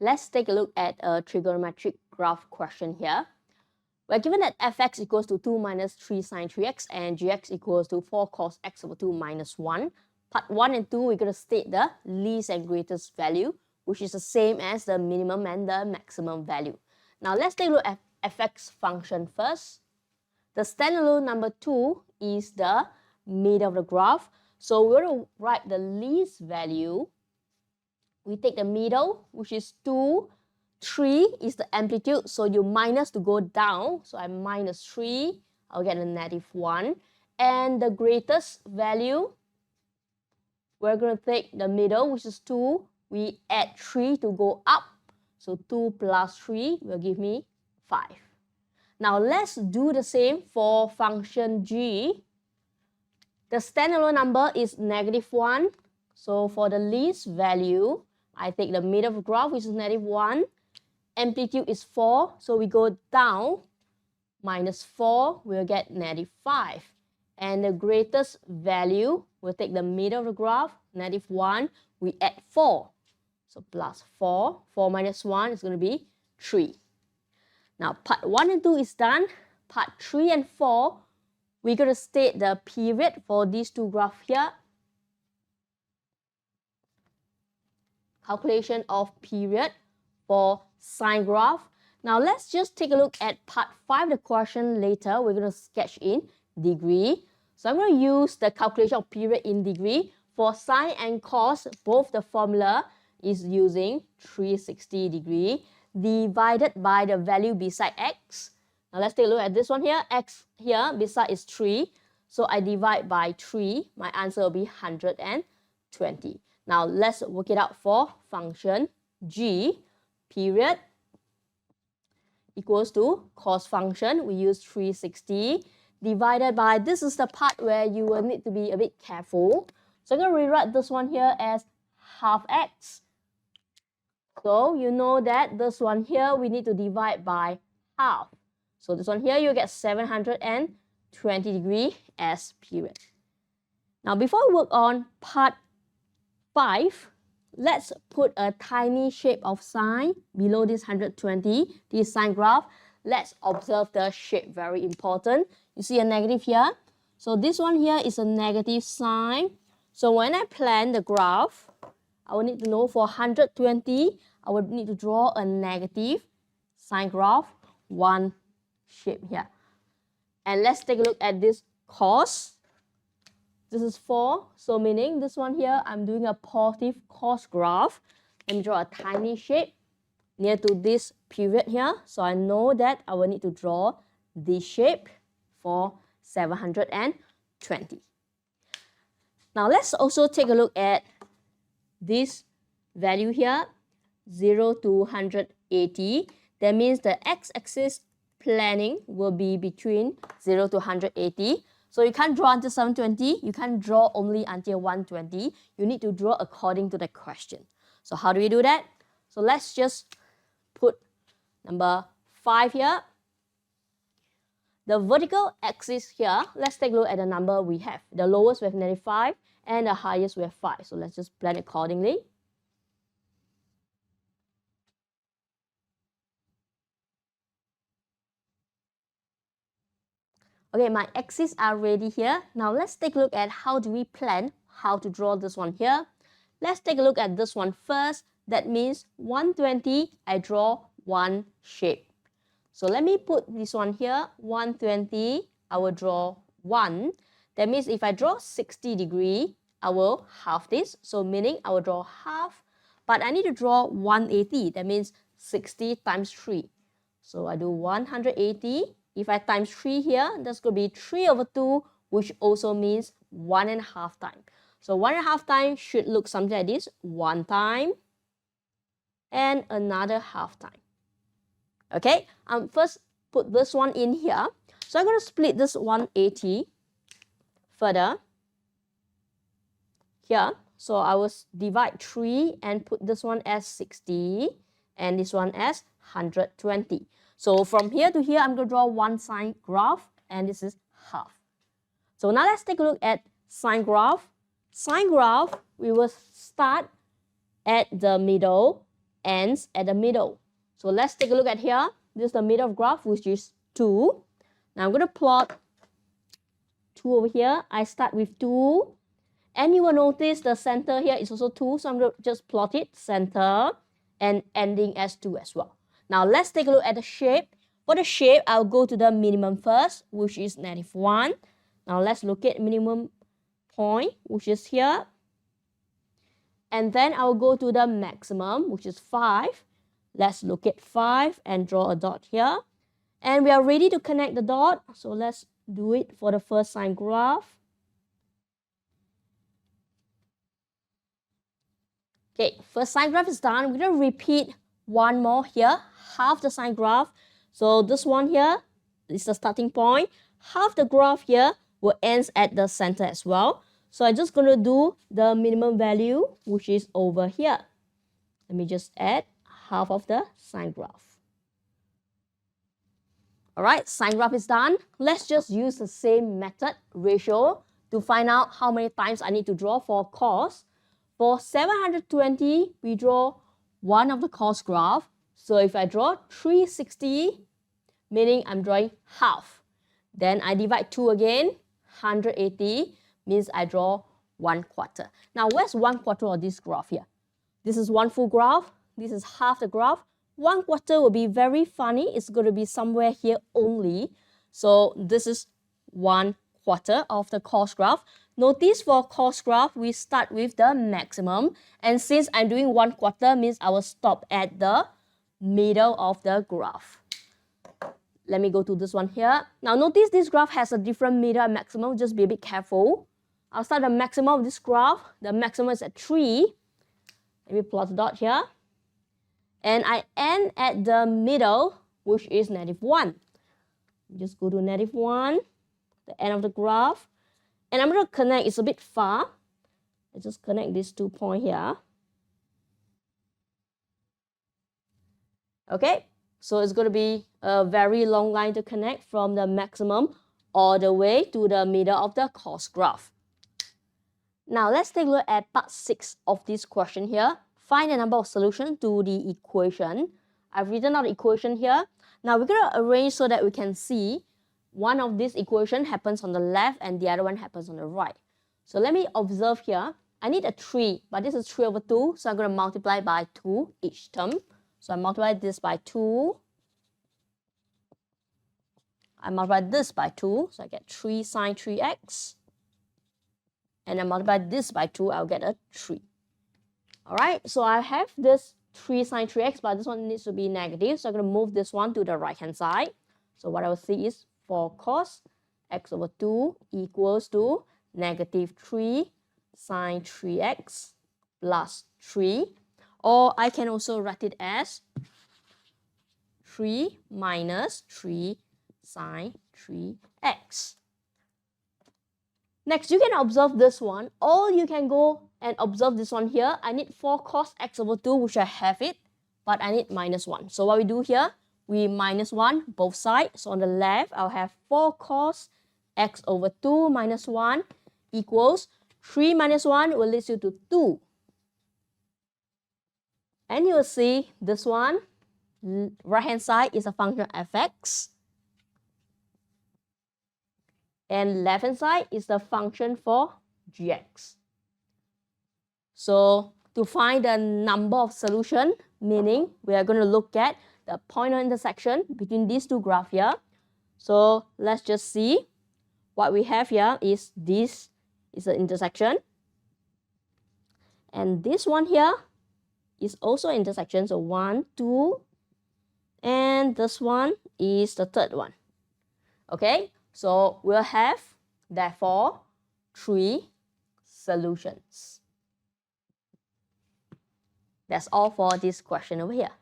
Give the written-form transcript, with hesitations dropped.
Let's take a look at a trigonometric graph question here. We're given that fx equals to 2 minus 3 sine 3x and gx equals to 4 cos x over 2 minus 1. Part 1 and 2, we're going to state the least and greatest value, which is the same as the minimum and the maximum value. Now let's take a look at fx function first. The standalone number 2 is the middle of the graph. So we're going to write the least value. We take the middle, which is 2. 3 is the amplitude, so you minus to go down. So I minus 3, I'll get a negative 1. And the greatest value, we're going to take the middle, which is 2. We add 3 to go up. So 2 plus 3 will give me 5. Now let's do the same for function g. The standalone number is negative 1. So for the least value, I take the middle of the graph, which is negative 1. Amplitude is 4, so we go down. Minus 4, we'll get negative 5. And the greatest value, we'll take the middle of the graph, negative 1. We add 4. So plus 4. 4 minus 1 is going to be 3. Now part 1 and 2 is done. Part 3 and 4, we're going to state the period for these two graphs here. Calculation of period for sine graph. Now let's just take a look at part 5 of the question later. We're going to sketch in degree. So I'm going to use the calculation of period in degree. For sine and cos, both the formula is using 360 degree divided by the value beside x. Now let's take a look at this one here. X here beside is 3. So I divide by 3. My answer will be 120. Now let's work it out for function g. Period equals to cos function. We use 360 divided by, this is the part where you will need to be a bit careful. So I'm going to rewrite this one here as half x. So you know that this one here we need to divide by half. So this one here you get 720 degree as period. Now before we work on part 5, let's put a tiny shape of sine below this 120, this sine graph. Let's observe the shape, very important. You see a negative here. So this one here is a negative sine. So when I plan the graph, I will need to know for 120, I would need to draw a negative sine graph, one shape here. And let's take a look at this cos. This is 4, so meaning this one here, I'm doing a positive cos graph. Let me draw a tiny shape near to this period here. So I know that I will need to draw this shape for 720. Now let's also take a look at this value here, 0 to 180. That means the x-axis planning will be between 0 to 180. So you can't draw until 720, you can't draw only until 120. You need to draw according to the question. So how do we do that? So let's just put number 5 here. The vertical axis here, let's take a look at the number we have. The lowest we have negative 5 and the highest we have 5. So let's just plan accordingly. Okay, my axes are ready here. Now let's take a look at how do we plan how to draw this one here. Let's take a look at this one first. That means 120, I draw one shape. So let me put this one here, 120, I will draw 1. That means if I draw 60 degree, I will half this. So meaning I will draw half, but I need to draw 180. That means 60 times 3. So I do 180. If I times 3 here, that's going to be 3 over 2, which also means 1.5 times. So 1.5 times should look something like this, 1 time and another half time. Okay, first put this one in here. So I'm going to split this 180 further here. So I will divide 3 and put this one as 60 and this one as 120. So from here to here, I'm going to draw one sine graph, and this is half. So now let's take a look at sine graph. Sine graph, we will start at the middle ends at the middle. So let's take a look at here. This is the middle of graph, which is 2. Now I'm going to plot 2 over here. I start with 2. And you will notice the center here is also 2. So I'm going to just plot it, center, and ending as 2 as well. Now let's take a look at the shape. For the shape, I'll go to the minimum first, which is -1. Now let's look at minimum point, which is here. And then I'll go to the maximum, which is 5. Let's look at 5 and draw a dot here. And we are ready to connect the dot. So let's do it for the first sine graph. Okay, first sine graph is done. We're going to repeat one more here, half the sine graph. So this one here is the starting point. Half the graph here will end at the center as well. So I'm just going to do the minimum value, which is over here. Let me just add half of the sine graph. All right, sine graph is done. Let's just use the same method, ratio, to find out how many times I need to draw for cos. For 720, we draw one of the cos graph. So if I draw 360, meaning I'm drawing half. Then I divide 2 again, 180, means I draw 1/4. Now, where's 1/4 of this graph here? This is one full graph. This is half the graph. 1/4 will be very funny. It's going to be somewhere here only. So this is 1/4 of the cos graph. Notice for cos graph, we start with the maximum. And since I'm doing 1/4, means I will stop at the middle of the graph. Let me go to this one here. Now notice this graph has a different middle and maximum. Just be a bit careful. I'll start the maximum of this graph. The maximum is at 3. Let me plot a dot here. And I end at the middle, which is -1. Just go to -1, the end of the graph. And I'm going to connect, it's a bit far. Let's just connect these 2 points here. Okay, so it's going to be a very long line to connect from the maximum all the way to the middle of the cos graph. Now let's take a look at part 6 of this question here. Find the number of solutions to the equation. I've written out the equation here. Now we're going to arrange so that we can see one of these equations happens on the left and the other one happens on the right. So let me observe here. I need a 3, but this is 3 over 2. So I'm going to multiply by 2 each term. So I multiply this by 2. I multiply this by 2. So I get 3 sine 3x. And I multiply this by 2. I'll get a 3. All right. So I have this 3 sine 3x, but this one needs to be negative. So I'm going to move this one to the right-hand side. So what I will see is 4 cos x over 2 equals to -3 sine 3x plus 3. Or I can also write it as 3 minus 3 sine 3x. Next, you can observe this one. Or you can go and observe this one here. I need 4 cos x over 2, which I have it. But I need -1. So what we do here, we -1 both sides. So on the left, I'll have 4 cos x over 2 minus 1 equals 3 minus 1 will lead you to 2. And you will see this one, right-hand side is a function f(x). And left-hand side is the function for gx. So to find the number of solution, meaning we are going to look at the point of intersection between these two graphs here. So let's just see. What we have here is this is the intersection. And this one here is also intersection. So 1, 2, and this one is the third one. Okay, so we'll have, therefore, 3 solutions. That's all for this question over here.